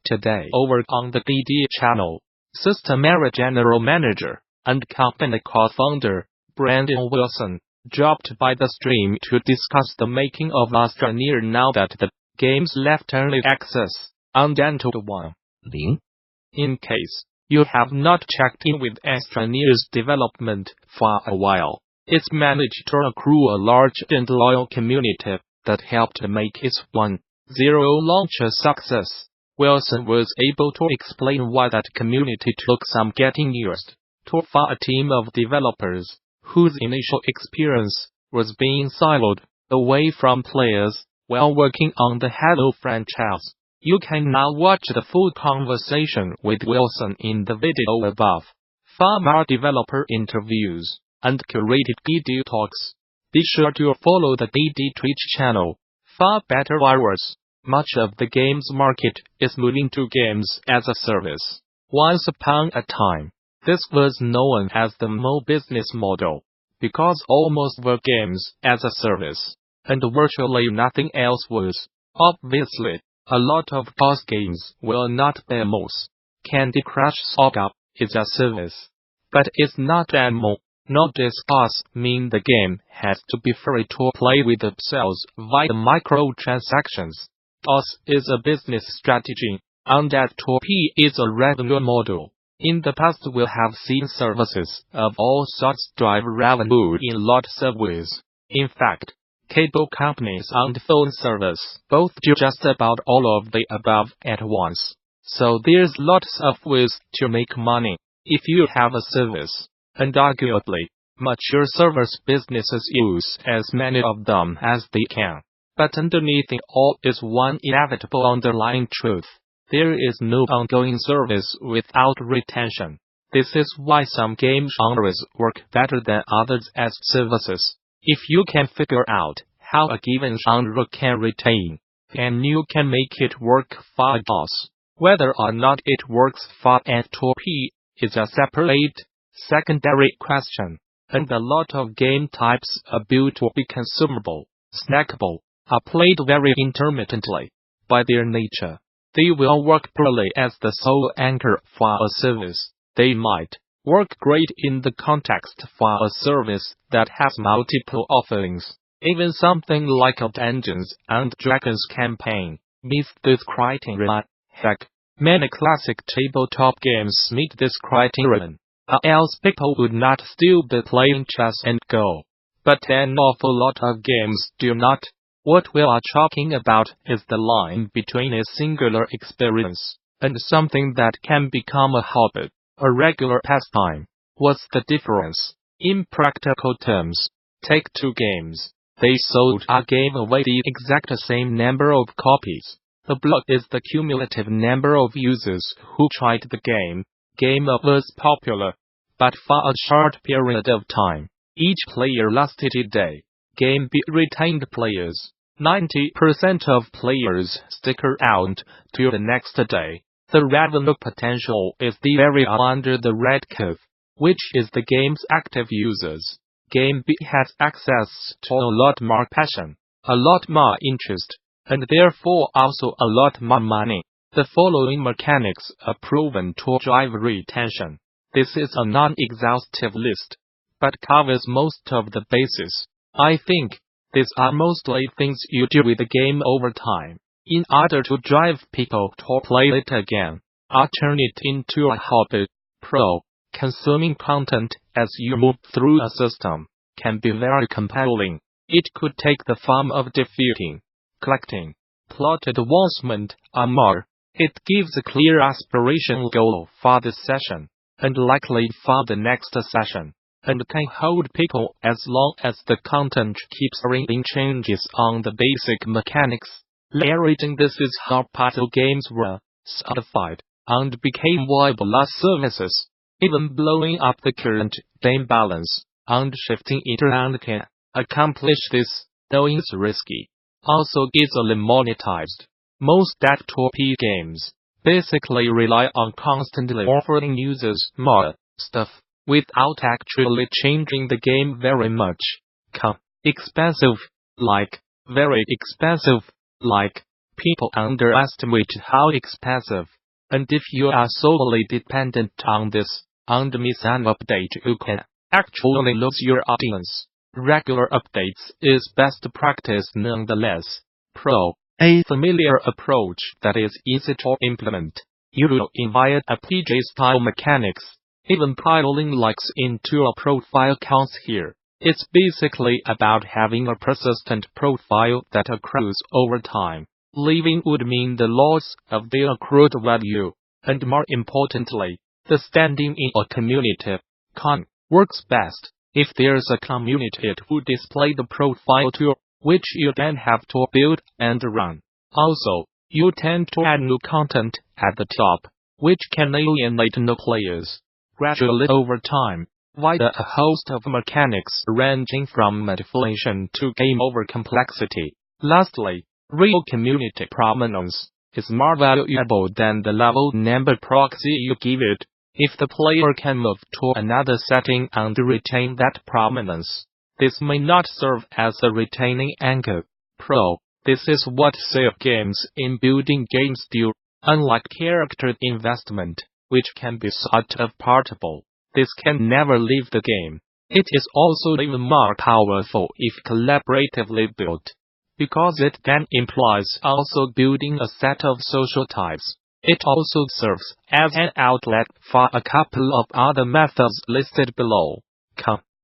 today over on the GDC channel. System Area General Manager and company co-founder, Brandon Wilson, dropped by the stream to discuss the making of Astroneer now that the game's left early access undented 1.0. In case you have not checked in with Astroneer's development for a while, it's managed to accrue a large and loyal community that helped make its 1.0 launch a success. Wilson was able to explain why that community took some getting used to for a team of developers whose initial experience was being siloed away from players while working on the Halo franchise. You can now watch the full conversation with Wilson in the video above. For more developer interviews and curated GDC talks, be sure to follow the GDC Twitch channel. For better hours, much of the games market is moving to games as a service. Once upon a time, this was known as the MMO business model, because almost were games as a service, and virtually nothing else was. Obviously, a lot of GaaS games will not be MMOs. Candy Crush StarCraft is a service, but it's not MMO. Nor does GaaS mean the game has to be free to play with themselves via microtransactions. GaaS is a business strategy, and that P is a revenue model. In the past we have seen services of all sorts drive revenue in lots of ways. In fact, cable companies and phone service both do just about all of the above at once. So there's lots of ways to make money if you have a service. And arguably, mature service businesses use as many of them as they can. But underneath it all is one inevitable underlying truth. There is no ongoing service without retention. This is why some game genres work better than others as services. If you can figure out how a given genre can retain, then you can make it work for a GaaS. Whether or not it works for P is a separate, secondary question, and a lot of game types are built to be consumable, snackable, are played very intermittently. By their nature, they will work poorly as the sole anchor for a service. They might work great in the context for a service that has multiple offerings. Even something like a Dungeons and Dragons campaign meets this criterion. Heck, many classic tabletop games meet this criterion. Else people would not still be playing chess and Go. But an awful lot of games do not. What we are talking about is the line between a singular experience and something that can become a hobby, a regular pastime. What's the difference? In practical terms, take two games. They sold or gave away the exact same number of copies. The block is the cumulative number of users who tried the game. Game was popular, but for a short period of time. Each player lasted a day. Game B retained players. 90% of players stick around till the next day. The revenue potential is the area under the red curve, which is the game's active users. Game B has access to a lot more passion, a lot more interest, and therefore also a lot more money. The following mechanics are proven to drive retention. This is a non-exhaustive list, but covers most of the bases. I think these are mostly things you do with the game over time, in order to drive people to play it again, or turn it into a hobby. Consuming content as you move through a system can be very compelling. It could take the form of defeating, collecting, plot advancement, or more. It gives a clear aspirational goal for this session, and likely for the next session, and can hold people as long as the content keeps bringing changes on the basic mechanics. Leveraging this is how puzzle games were solidified and became viable as services. Even blowing up the current game balance and shifting it around can accomplish this, though it's risky. Also easily monetized. Most P games basically rely on constantly offering users more stuff without actually changing the game very much. Expensive, like very expensive, like people underestimate how expensive. And if you are solely dependent on this, and miss an update, you can actually lose your audience. Regular updates is best practice nonetheless. Pro. A familiar approach that is easy to implement. You will invite a PG-style mechanics. Even piling likes into a profile counts here. It's basically about having a persistent profile that accrues over time. Leaving would mean the loss of the accrued value, and more importantly, the standing in a cumulative con works best if there's a community to display the profile to, which you then have to build and run. Also, you tend to add new content at the top, which can alienate new players. Gradually over time, via a host of mechanics ranging from manipulation to game overcomplexity. Lastly, real community prominence is more valuable than the level number proxy you give it. If the player can move to another setting and retain that prominence, this may not serve as a retaining anchor. Pro. This is what save games in building games do. Unlike character investment, which can be sort of portable, this can never leave the game. It is also even more powerful if collaboratively built, because it then implies also building a set of social types. It also serves as an outlet for a couple of other methods listed below.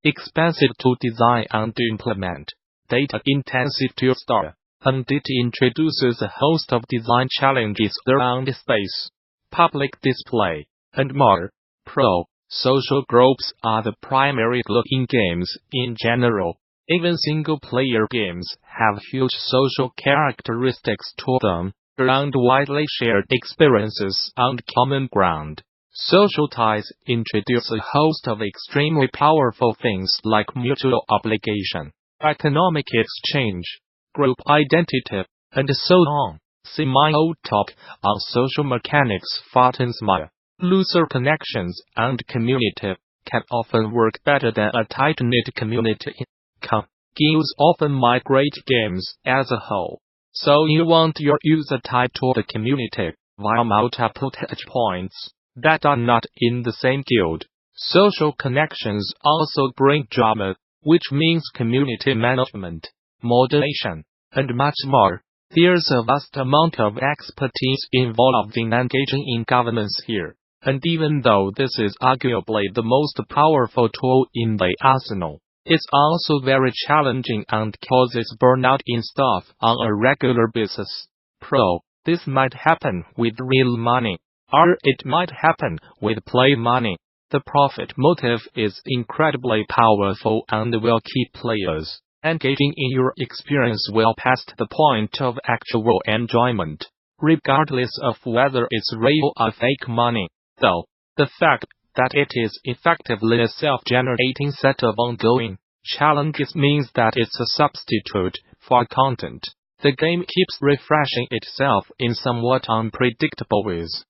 Expensive to design and implement, data-intensive to start, and it introduces a host of design challenges around space, public display, and more. Pro. Social groups are the primary glue in games in general. Even single-player games have huge social characteristics to them, around widely shared experiences and common ground. Social ties introduce a host of extremely powerful things like mutual obligation, economic exchange, group identity, and so on. See my old talk on social mechanics for more. Looser connections and community can often work better than a tight-knit community. Guilds often migrate games as a whole, so you want your user tied to the community via multiple touchpoints that are not in the same guild. Social connections also bring drama, which means community management, moderation, and much more. There's a vast amount of expertise involved in engaging in governance here, and even though this is arguably the most powerful tool in the arsenal, it's also very challenging and causes burnout in staff on a regular basis. Pro. This might happen with real money, or it might happen with play money. The profit motive is incredibly powerful and will keep players engaging in your experience well past the point of actual enjoyment, regardless of whether it's real or fake money. Though, the fact that it is effectively a self-generating set of ongoing challenges means that it's a substitute for content. The game keeps refreshing itself in somewhat unpredictable ways.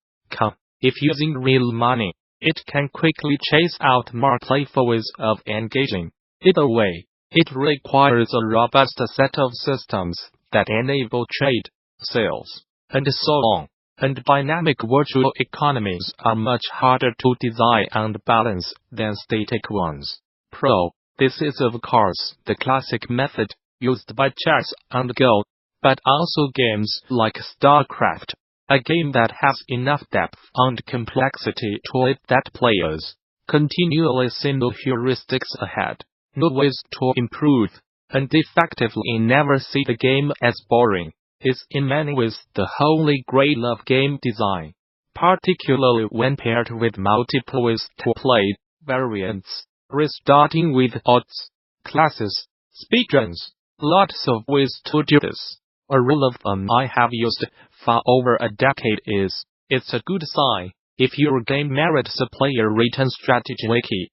If using real money, it can quickly chase out more playful ways of engaging. Either way, it requires a robust set of systems that enable trade, sales, and so on. And dynamic virtual economies are much harder to design and balance than static ones. Pro. This is of course the classic method used by chess and Go, but also games like StarCraft, a game that has enough depth and complexity to it that players continually see no heuristics ahead, no ways to improve, and effectively never see the game as boring. Is in many ways the holy grail of game design, particularly when paired with multiple ways to play, variants, restarting with odds, classes, speedruns, lots of ways to do this. A rule of thumb I have used for over a decade is, it's a good sign if your game merits a player written strategy wiki.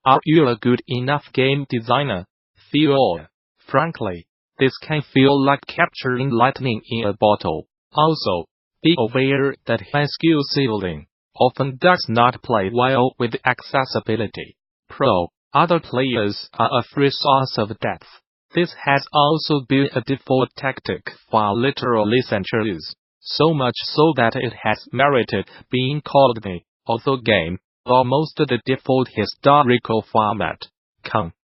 Are you a good enough game designer? Frankly, this can feel like capturing lightning in a bottle. Also, be aware that high skill ceiling often does not play well with accessibility. Pro. Other players are a free source of depth. This has also been a default tactic for literally centuries, so much so that it has merited being called the orthogame, almost the default historical format.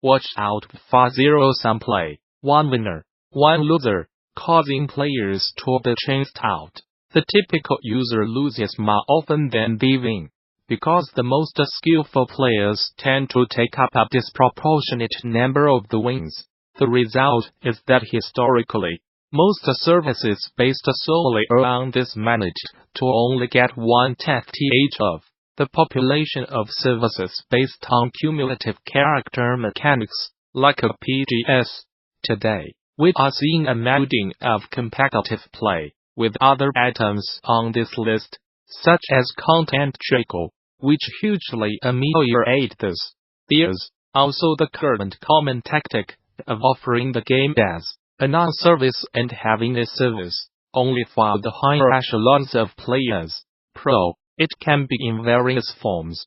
Watch out for zero-sum play, one winner, one loser, causing players to be chased out. The typical user loses more often than they win, because the most skillful players tend to take up a disproportionate number of the wins. The result is that historically, most services based solely around this managed to only get 1/10 of the population of services based on cumulative character mechanics, like a PGS. Today, we are seeing a melding of competitive play with other items on this list, such as content trickle, which hugely ameliorate this. There's also the current common tactic of offering the game as a non-service and having a service only for the higher echelons of players. It can be in various forms,